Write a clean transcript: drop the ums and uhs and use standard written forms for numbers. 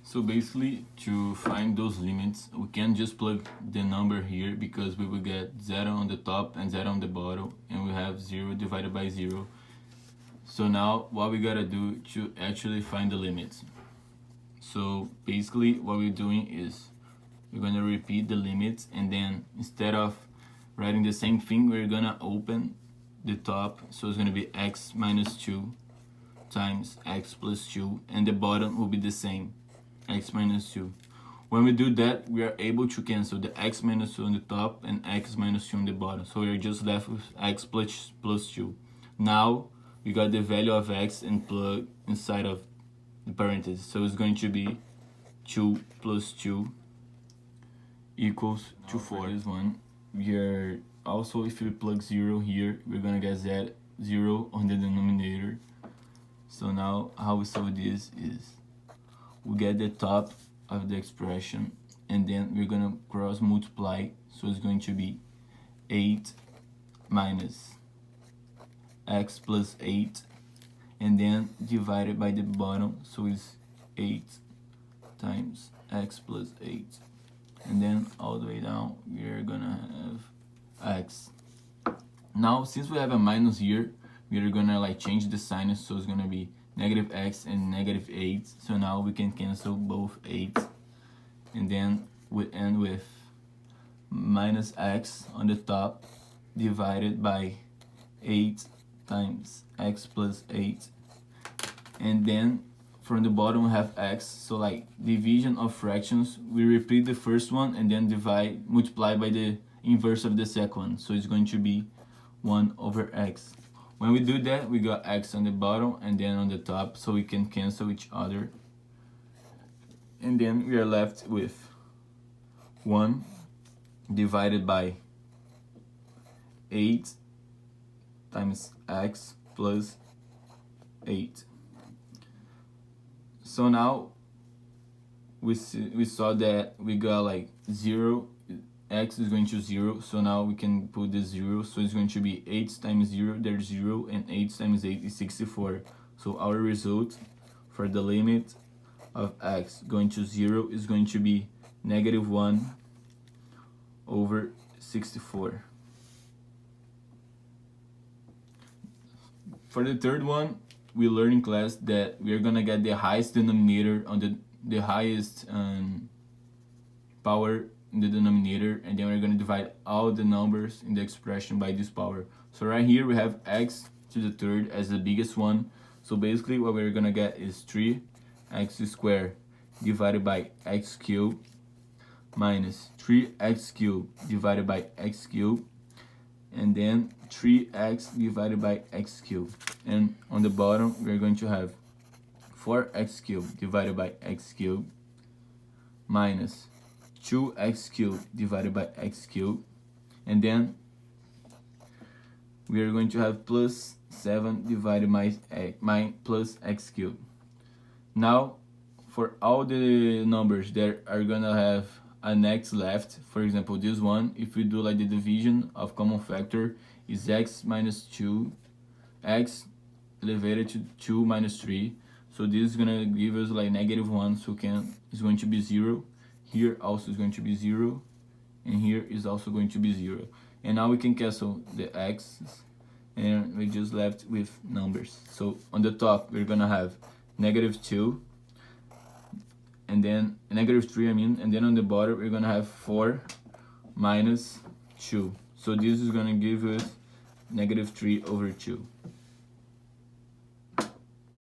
So basically, to find those limits, we can just plug the number here because we will get 0 on the top and 0 on the bottom, and we have 0 divided by 0. So now what we gotta do to actually find the limits. So basically what we're doing is we're gonna repeat the limits, and then instead of writing the same thing, we're gonna open the top, so it's gonna be x minus 2 times x plus 2, and the bottom will be the same, x minus 2. When we do that, we are able to cancel the x minus 2 on the top and x minus 2 on the bottom, so we're just left with x plus 2. Now we got the value of x and plug inside of the parentheses, so it's going to be 2 plus 2 equals to 4. This one, we are also, if we plug 0 here, we're gonna get 0 on the denominator. So now how we solve this is we get the top of the expression, and then we're gonna cross multiply, so it's going to be 8 minus x plus 8, and then divided by the bottom, so it's 8 times x plus 8, and then all the way down we're gonna have x. Now since we have a minus here, we're gonna like change the sign, so it's gonna be negative x and negative 8. So now we can cancel both 8, and then we end with minus x on the top divided by 8 times x plus 8, and then from the bottom we have x. So like division of fractions, we repeat the first one and then multiply by the inverse of the second one, so it's going to be 1 over x. When we do that, we got x on the bottom and then on the top, so we can cancel each other, and then we are left with 1 divided by 8 times x plus 8. So now we saw that we got like 0, x is going to 0, so now we can put the 0, so it's going to be 8 times 0, there's 0, and 8 times 8 is 64. So our result for the limit of x going to 0 is going to be negative 1 over 64. For the third one, we learned in class that we are gonna get the highest denominator on the highest power in the denominator, and then we're gonna divide all the numbers in the expression by this power. So right here we have x to the third as the biggest one. So basically what we're gonna get is 3x squared divided by x cubed minus 3x cubed divided by x cubed, and then 3x divided by x cubed, and on the bottom we're going to have 4x cubed divided by x cubed minus 2x cubed divided by x cubed, and then we are going to have plus 7 divided by plus x cubed. Now for all the numbers that are gonna have an x left, for example this one, if we do like the division of common factor, is x minus 2, x elevated to 2 minus 3, so this is gonna give us like negative 1, so it's going to be 0. Here also is going to be 0, and here is also going to be 0. And now we can cancel the x's, and we just left with numbers. So on the top we're gonna have negative 2, and then negative 3 and then on the bottom we're gonna have 4 minus 2. So this is gonna give us negative 3 over 2.